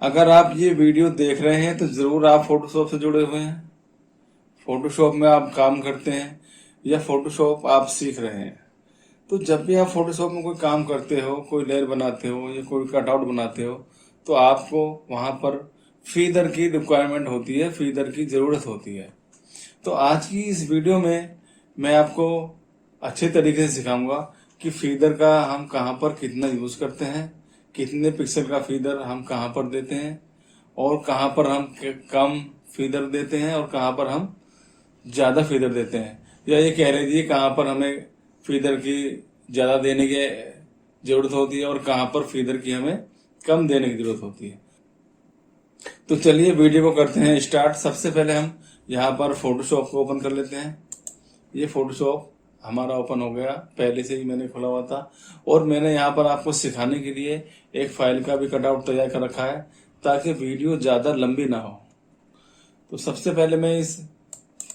अगर आप ये वीडियो देख रहे हैं तो जरूर आप फोटोशॉप से जुड़े हुए हैं, फोटोशॉप में आप काम करते हैं या फोटोशॉप आप सीख रहे हैं। तो जब भी आप फोटोशॉप में कोई काम करते हो, कोई लेयर बनाते हो या कोई कटआउट बनाते हो, तो आपको वहां पर फीदर की रिक्वायरमेंट होती है, फीदर की जरूरत होती है। तो आज की इस वीडियो में मैं आपको अच्छे तरीके से सिखाऊंगा कि फीदर का हम कहाँ पर कितना यूज करते हैं, कितने पिक्सल का फीदर हम कहाँ पर देते हैं, और कहाँ पर हम कम फीदर देते हैं और कहाँ पर हम ज्यादा फीदर देते हैं, या ये कह लीजिए कहाँ पर हमें फीदर की ज्यादा देने की जरूरत होती है और कहाँ पर फीदर की हमें कम देने की जरूरत होती है। तो चलिए वीडियो को करते हैं स्टार्ट। सबसे पहले हम यहाँ पर फोटोशॉप को ओपन कर लेते हैं। ये फोटोशॉप हमारा ओपन हो गया, पहले से ही मैंने खोला हुआ था, और मैंने यहाँ पर आपको सिखाने के लिए एक फाइल का भी कटआउट तैयार कर रखा है ताकि वीडियो ज्यादा लंबी ना हो। तो सबसे पहले मैं इस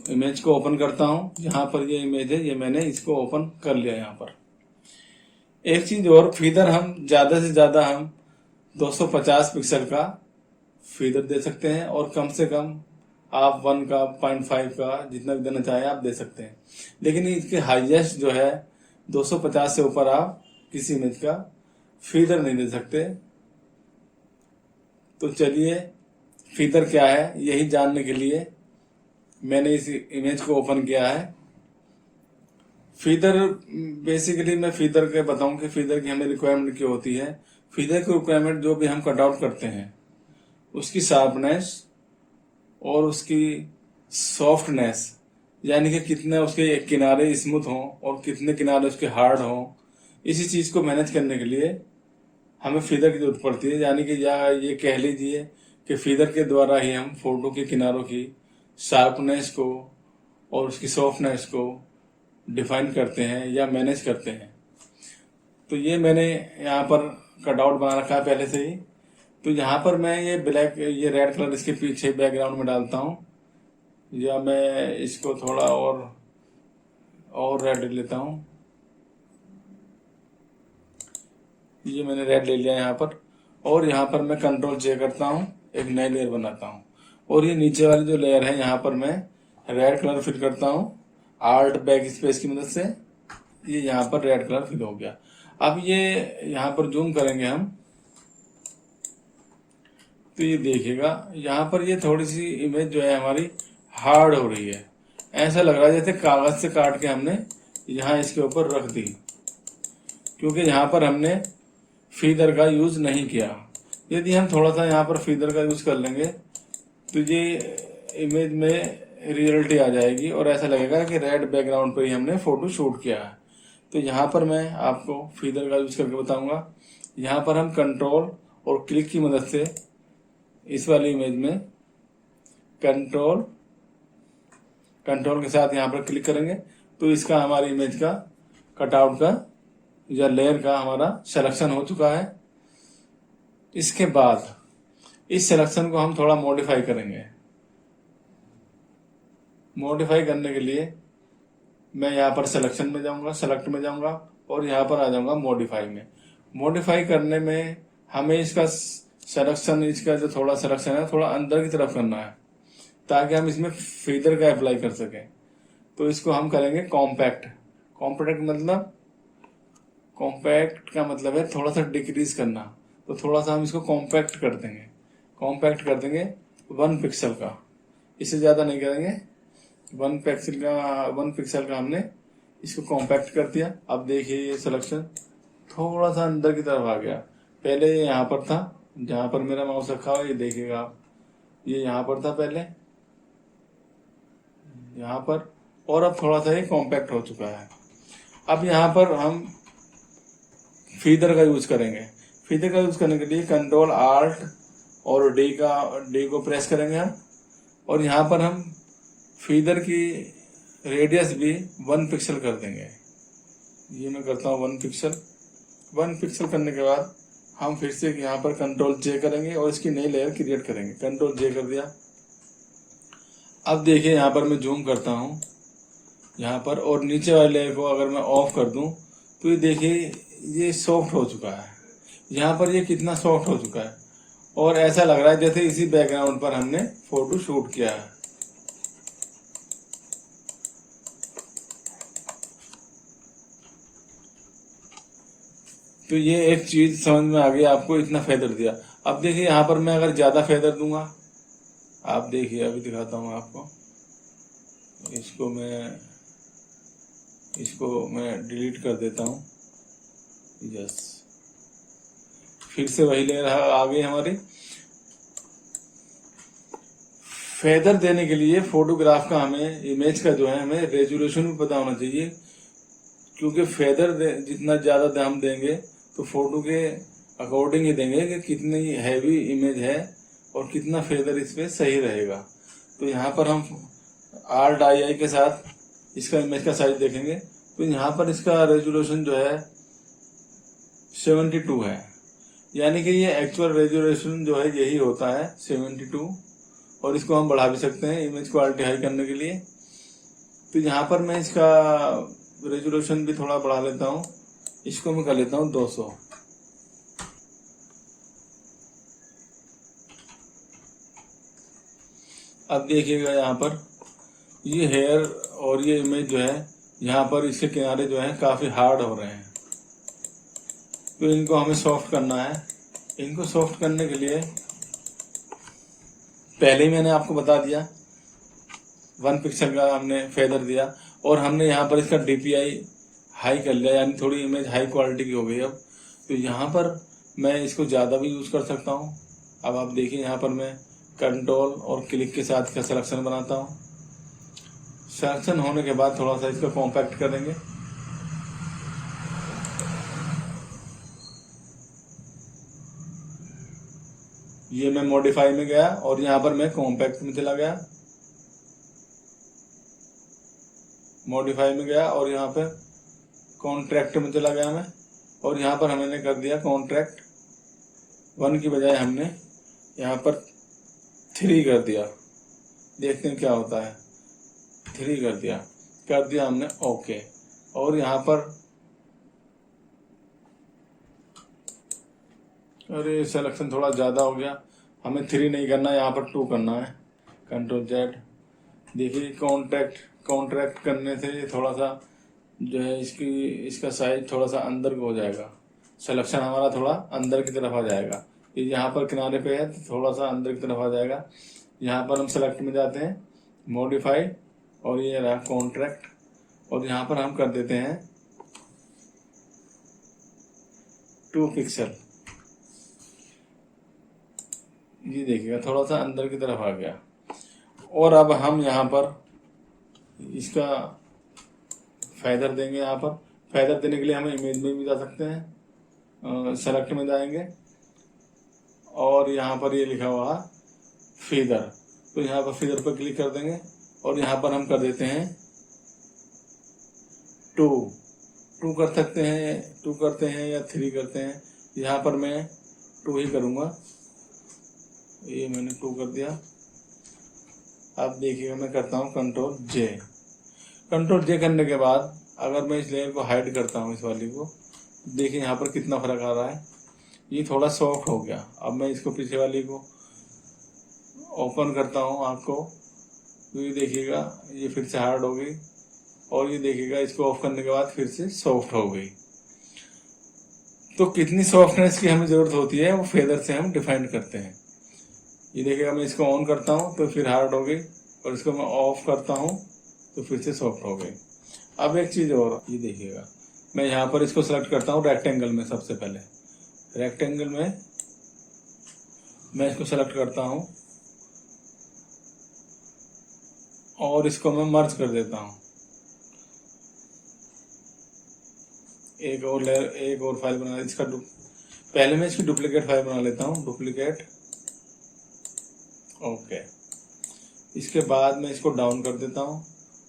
इमेज को ओपन करता हूँ। यहाँ पर ये इमेज है, ये मैंने इसको ओपन कर लिया। यहाँ पर एक चीज और, फीदर हम ज्यादा से ज्यादा हम 250 पिक्सल का फीदर दे सकते हैं, और कम से कम आप 1 का 0.5 का जितना भी देना चाहें आप दे सकते हैं। लेकिन इसके हाईएस्ट जो है 250 से ऊपर आप किसी इमेज का फीदर नहीं दे सकते। तो चलिए फीदर क्या है यही जानने के लिए मैंने इस इमेज को ओपन किया है। फीदर बेसिकली मैं फीदर के बताऊं कि फीदर की हमें रिक्वायरमेंट क्या होती है। फीदर की रिक्वायरमेंट जो भी हम कटआउट करते हैं उसकी शार्पनेस और उसकी सॉफ्टनेस, यानी कि कितने उसके किनारे स्मूथ हों और कितने किनारे उसके हार्ड हों, इसी चीज को मैनेज करने के लिए हमें फीदर की जरूरत पड़ती है। यानी कि या ये कह लीजिए कि फीदर के द्वारा ही हम फोटो के किनारों की शार्पनेस को और उसकी सॉफ्टनेस को डिफाइन करते हैं या मैनेज करते हैं। तो ये मैंने यहाँ पर कटआउट बना रखा है पहले से ही। तो यहाँ पर मैं ये ब्लैक, ये रेड कलर इसके पीछे बैकग्राउंड में डालता हूँ, या मैं इसको थोड़ा और रेड लेता हूँ। ये मैंने रेड ले लिया यहाँ पर, और यहाँ पर मैं कंट्रोल जे करता हूँ, एक नई लेयर बनाता हूँ, और ये नीचे वाली जो लेयर है यहाँ पर मैं रेड कलर फिल करता हूँ आल्ट बैक स्पेस की मदद से। ये यहाँ पर रेड कलर फिल हो गया। अब ये यहाँ पर जूम करेंगे हम तो ये देखिएगा यहाँ पर ये थोड़ी सी इमेज जो है हमारी हार्ड हो रही है। ऐसा लग रहा है जैसे कागज से काट के हमने यहाँ इसके ऊपर रख दी, क्योंकि यहाँ पर हमने फीदर का यूज नहीं किया। यदि हम थोड़ा सा यहाँ पर फीदर का यूज कर लेंगे तो ये इमेज में रियलिटी आ जाएगी और ऐसा लगेगा कि रेड बैकग्राउंड पर ही हमने फोटो शूट किया है। तो यहाँ पर मैं आपको फीदर का यूज करके बताऊंगा। यहाँ पर हम कंट्रोल और क्लिक की मदद से इस वाली इमेज में कंट्रोल के साथ यहाँ पर क्लिक करेंगे तो इसका हमारी इमेज का कटआउट का या लेयर का हमारा सिलेक्शन हो चुका है। इसके बाद इस सिलेक्शन को हम थोड़ा मॉडिफाई करेंगे। मॉडिफाई करने के लिए मैं यहाँ पर सिलेक्शन में जाऊंगा, सेलेक्ट में जाऊंगा, और यहाँ पर आ जाऊंगा मॉडिफाई में। मॉडिफाई करने में हमें इसका सिलेक्शन, इसका जो थोड़ा सिलेक्शन है थोड़ा अंदर की तरफ करना है ताकि हम इसमें फीदर का अप्लाई कर सकें। तो इसको हम करेंगे कॉम्पैक्ट। कॉम्पैक्ट का मतलब है थोड़ा सा डिक्रीज करना। तो थोड़ा सा हम इसको कॉम्पैक्ट कर देंगे। 1 पिक्सल का, इससे ज्यादा नहीं करेंगे। 1 पिक्सल का हमने इसको कॉम्पैक्ट कर दिया। अब देखिए ये सिलेक्शन थोड़ा सा अंदर की तरफ आ गया। पहले ये यहाँ पर था, जहां पर मेरा माउस रखा हुआ, ये देखिएगा आप, ये यहाँ पर था पहले, यहाँ पर, और अब थोड़ा सा ये कॉम्पैक्ट हो चुका है। अब यहाँ पर हम फीदर का यूज करेंगे। फीदर का यूज करने के लिए कंट्रोल आल्ट और डी को प्रेस करेंगे हम, और यहाँ पर हम फीदर की रेडियस भी 1 पिक्सल कर देंगे। ये मैं करता हूँ 1 पिक्सल। 1 पिक्सल करने के बाद हम फिर से यहाँ पर कंट्रोल जे करेंगे और इसकी नई लेयर क्रिएट करेंगे। कंट्रोल जे कर दिया। अब देखिए यहाँ पर मैं जूम करता हूँ यहाँ पर, और नीचे वाले लेयर को अगर मैं ऑफ कर दूं तो ये देखिए ये सॉफ्ट हो चुका है। यहाँ पर ये कितना सॉफ्ट हो चुका है, और ऐसा लग रहा है जैसे इसी बैकग्राउंड पर हमने फोटो शूट किया है। तो ये एक चीज समझ में आ गई आपको, इतना फेदर दिया। अब देखिए यहाँ पर मैं अगर ज्यादा फेदर दूंगा, आप देखिए अभी दिखाता हूँ आपको। इसको मैं डिलीट कर देता हूँ। यस, फिर से वही लेयर आ गई हमारी। फेदर देने के लिए फोटोग्राफ का हमें, इमेज का जो है, हमें रेजोल्यूशन भी पता होना चाहिए, क्योंकि फेदर जितना ज्यादा हम देंगे तो फोटो के अकॉर्डिंग ही देंगे कि कितनी हैवी इमेज है और कितना फेदर इस पे सही रहेगा। तो यहाँ पर हम Alt+I के साथ इसका इमेज का साइज देखेंगे, तो यहाँ पर इसका रेजोल्यूशन जो है 72 है, यानी कि ये एक्चुअल रेजोल्यूशन जो है यही होता है 72। और इसको हम बढ़ा भी सकते हैं इमेज क्वालिटी हाई करने के लिए। तो यहाँ पर मैं इसका रेजोल्यूशन भी थोड़ा बढ़ा लेता हूँ, इसको मैं कर लेता हूँ 200। अब देखिएगा यहाँ पर ये हेयर और ये इमेज जो है, यहाँ पर इसके किनारे जो है काफी हार्ड हो रहे हैं, तो इनको हमें सॉफ्ट करना है। इनको सॉफ्ट करने के लिए पहले ही मैंने आपको बता दिया 1 पिक्सल का हमने फेदर दिया, और हमने यहाँ पर इसका DPI हाई कर लिया, यानी थोड़ी इमेज हाई क्वालिटी की हो गई। अब तो यहाँ पर मैं इसको ज़्यादा भी यूज़ कर सकता हूँ। अब आप देखिए यहाँ पर मैं कंट्रोल और क्लिक के साथ इसका सिलेक्शन बनाता हूँ। सिलेक्शन होने के बाद थोड़ा सा इसको कॉम्पैक्ट करेंगे। ये मैं मॉडिफाई में गया और यहाँ पर मैं कॉम्पैक्ट में चला गया, मॉडिफाई में गया और यहाँ पे कॉन्ट्रैक्ट में चला गया मैं, और यहाँ पर हमने कर दिया कॉन्ट्रैक्ट 1 की बजाय हमने यहाँ पर 3 कर दिया। देखते हैं क्या होता है। 3 कर दिया हमने, ओके। और यहाँ पर अरे सिलेक्शन थोड़ा ज़्यादा हो गया, हमें 3 नहीं करना, यहाँ पर 2 करना है। Ctrl+Z। देखिए कॉन्ट्रैक्ट करने से थोड़ा सा जो है इसका साइज थोड़ा सा अंदर को हो जाएगा, सिलेक्शन हमारा थोड़ा अंदर की तरफ आ जाएगा। ये यहाँ पर किनारे पे है तो थोड़ा सा अंदर की तरफ आ जाएगा। यहाँ पर हम सेलेक्ट में जाते हैं, मॉडिफाई, और ये रहा कॉन्ट्रैक्ट, और यहाँ पर हम कर देते हैं 2 पिक्सल। ये देखिएगा थोड़ा सा अंदर की तरफ आ गया। और अब हम यहाँ पर इसका फेदर देंगे। यहाँ पर फेदर देने के लिए हम इमेज में भी जा सकते हैं, सेलेक्ट में जाएंगे और यहाँ पर ये लिखा हुआ फीदर, तो यहाँ पर फीदर पर क्लिक कर देंगे और यहाँ पर हम कर देते हैं 2 कर सकते हैं, 2 करते हैं या 3 करते हैं। यहाँ पर मैं 2 ही करूँगा। ये मैंने 2 कर दिया। अब देखिएगा मैं करता हूँ Ctrl+J करने के बाद अगर मैं इस लेयर को हाइड करता हूँ, इस वाली को, देखिए यहाँ पर कितना फर्क आ रहा है। ये थोड़ा सॉफ्ट हो गया। अब मैं इसको पीछे वाली को ओपन करता हूँ आपको, तो ये देखिएगा ये फिर से हार्ड हो गई, और ये देखिएगा इसको ऑफ करने के बाद फिर से सॉफ्ट हो गई। तो कितनी सॉफ्टनेस की हमें जरूरत होती है वो फेदर से हम डिफाइन करते हैं। ये देखिएगा मैं इसको ऑन करता हूँ तो फिर हार्ड हो गई, और इसको मैं ऑफ करता हूँ तो फिर से सॉफ्ट हो गई। अब एक चीज और, ये देखिएगा मैं यहाँ पर इसको सेलेक्ट करता हूँ रेक्टेंगल में। सबसे पहले रेक्टेंगल में मैं इसको सेलेक्ट करता हूँ और इसको मैं मर्ज कर देता हूँ। एक और लेयर, एक और फाइल बना, इसका पहले मैं इसकी डुप्लीकेट फाइल बना लेता हूँ, डुप्लीकेट, ओके। इसके बाद मैं इसको डाउन कर देता हूँ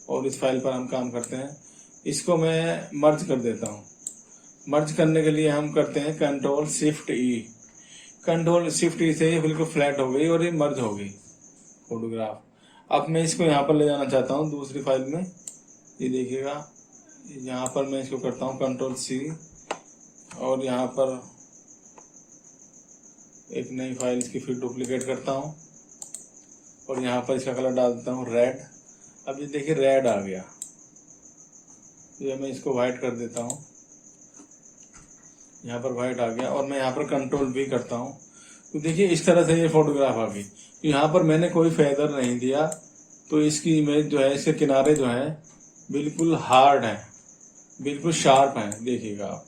और इस फाइल पर हम काम करते हैं। इसको मैं मर्ज कर देता हूँ। मर्ज करने के लिए हम करते हैं Ctrl+Shift+E। Ctrl+Shift+E से ये बिल्कुल फ्लैट हो गई और ये मर्ज हो गई फोटोग्राफ। अब मैं इसको यहाँ पर ले जाना चाहता हूँ दूसरी फाइल में। ये देखिएगा यहाँ पर मैं इसको करता हूँ Ctrl+C, और यहाँ पर एक नई फाइल इसकी फिर डुप्लीकेट करता हूँ और यहाँ पर इसका कलर डाल देता हूँ रेड। अब ये देखिए रेड आ गया। ये मैं इसको वाइट कर देता हूँ, यहाँ पर वाइट आ गया और मैं यहाँ पर कंट्रोल V करता हूँ। तो देखिए इस तरह से ये फोटोग्राफ आ गई। तो यहाँ पर मैंने कोई फेदर नहीं दिया, तो इसकी इमेज जो है, इसके किनारे जो है बिल्कुल हार्ड है, बिल्कुल शार्प है। देखिएगा आप,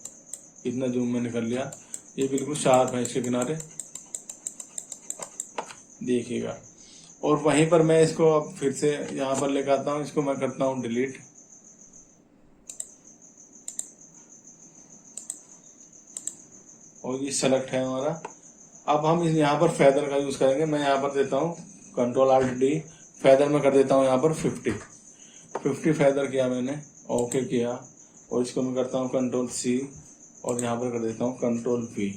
इतना जूम मैंने कर लिया, ये बिल्कुल शार्प है इसके किनारे, देखिएगा। और वहीं पर मैं इसको अब फिर से यहाँ पर लेकर आता हूँ, इसको मैं करता हूँ डिलीट। और ये सेलेक्ट है हमारा। अब हम इस यहाँ पर फेदर का यूज करेंगे। मैं यहाँ पर देता हूँ Ctrl+Alt+D, फेदर में कर देता हूँ यहाँ पर 50 फेदर किया मैंने, ओके किया। और इसको मैं करता हूँ Ctrl+C और यहाँ पर कर देता हूँ Ctrl+V।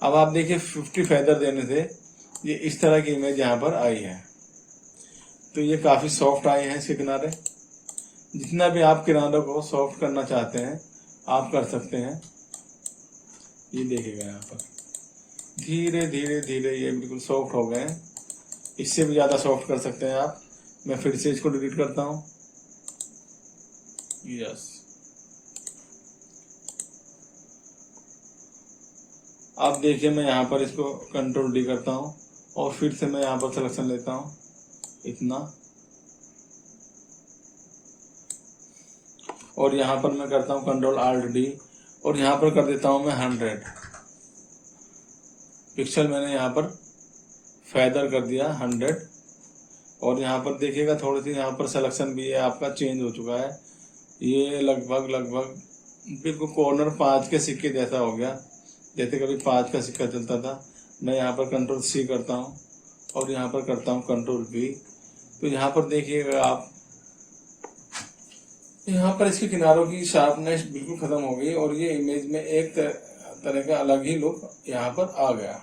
अब आप देखिए 50 फेदर देने से ये इस तरह की इमेज यहाँ पर आई है। तो ये काफ़ी सॉफ्ट आए हैं इसके किनारे। जितना भी आप किनारों को सॉफ्ट करना चाहते हैं आप कर सकते हैं। ये देखिएगा यहाँ पर धीरे धीरे धीरे ये बिल्कुल सॉफ्ट हो गए हैं। इससे भी ज़्यादा सॉफ्ट कर सकते हैं आप। मैं फिर से इसको डिलीट करता हूँ। यस, आप देखिए मैं यहाँ पर इसको Ctrl+D करता हूँ और फिर से मैं यहाँ पर सिलेक्शन लेता हूँ इतना, और यहाँ पर मैं करता हूँ Ctrl+Alt+D और यहाँ पर कर देता हूँ मैं 100 पिक्सल। मैंने यहाँ पर फेदर कर दिया 100। और यहाँ पर देखिएगा थोड़ी सी यहाँ पर सिलेक्शन भी है आपका चेंज हो चुका है। ये लगभग बिल्कुल कॉर्नर 5 के सिक्के जैसा हो गया, जैसे कभी 5 का सिक्का चलता था। मैं यहाँ पर Ctrl+C करता हूँ और यहाँ पर करता हूँ Ctrl+V। तो यहाँ पर देखिएगा आप, यहाँ पर इसके किनारों की शार्पनेस बिल्कुल खत्म हो गई और ये इमेज में एक तरह का अलग ही लुक यहाँ पर आ गया।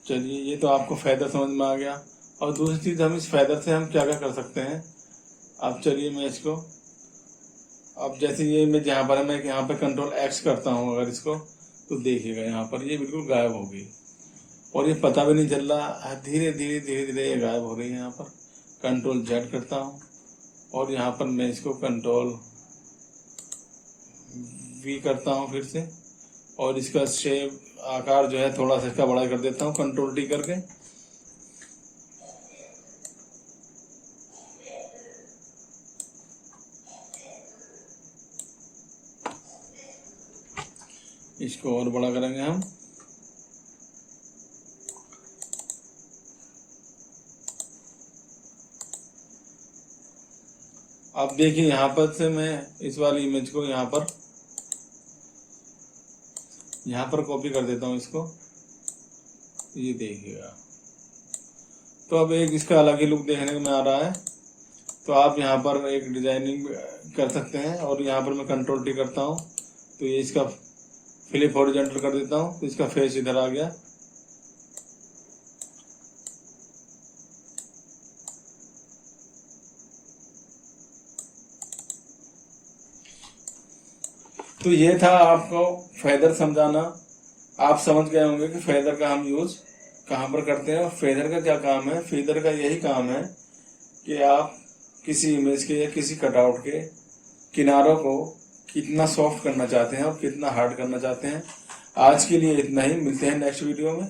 चलिए, ये तो आपको फेदर समझ में आ गया। और दूसरी चीज, हम इस फेदर से हम क्या क्या कर सकते हैं। अब चलिए मैं इसको, अब जैसे ये इमेज यहाँ पर है, मैं यहाँ पर Ctrl+X करता हूँ अगर इसको, तो देखिएगा यहाँ पर ये बिल्कुल गायब हो गई और ये पता भी नहीं चल रहा। धीरे धीरे धीरे धीरे ये गायब हो रही है। यहाँ पर Ctrl+Z करता हूँ और यहाँ पर मैं इसको Ctrl+V करता हूँ फिर से, और इसका शेप आकार जो है थोड़ा सा इसका बड़ा कर देता हूँ Ctrl+D करके। इसको और बड़ा करेंगे हम। अब देखिए यहाँ पर से मैं इस वाली इमेज को यहाँ पर कॉपी कर देता हूँ इसको, ये देखिएगा। तो अब एक इसका अलग ही लुक देखने में आ रहा है। तो आप यहाँ पर एक डिजाइनिंग कर सकते हैं और यहाँ पर मैं Ctrl+T करता हूँ तो ये इसका फ्लिप हॉरिजॉन्टल कर देता हूँ, तो इसका फेस इधर आ गया। तो ये था आपको फेदर समझाना। आप समझ गए होंगे कि फेदर का हम यूज कहाँ पर करते हैं और फेदर का क्या काम है। फेदर का यही काम है कि आप किसी इमेज के या किसी कटआउट के किनारों को कितना सॉफ्ट करना चाहते हैं और कितना हार्ड करना चाहते हैं। आज के लिए इतना ही, मिलते हैं नेक्स्ट वीडियो में।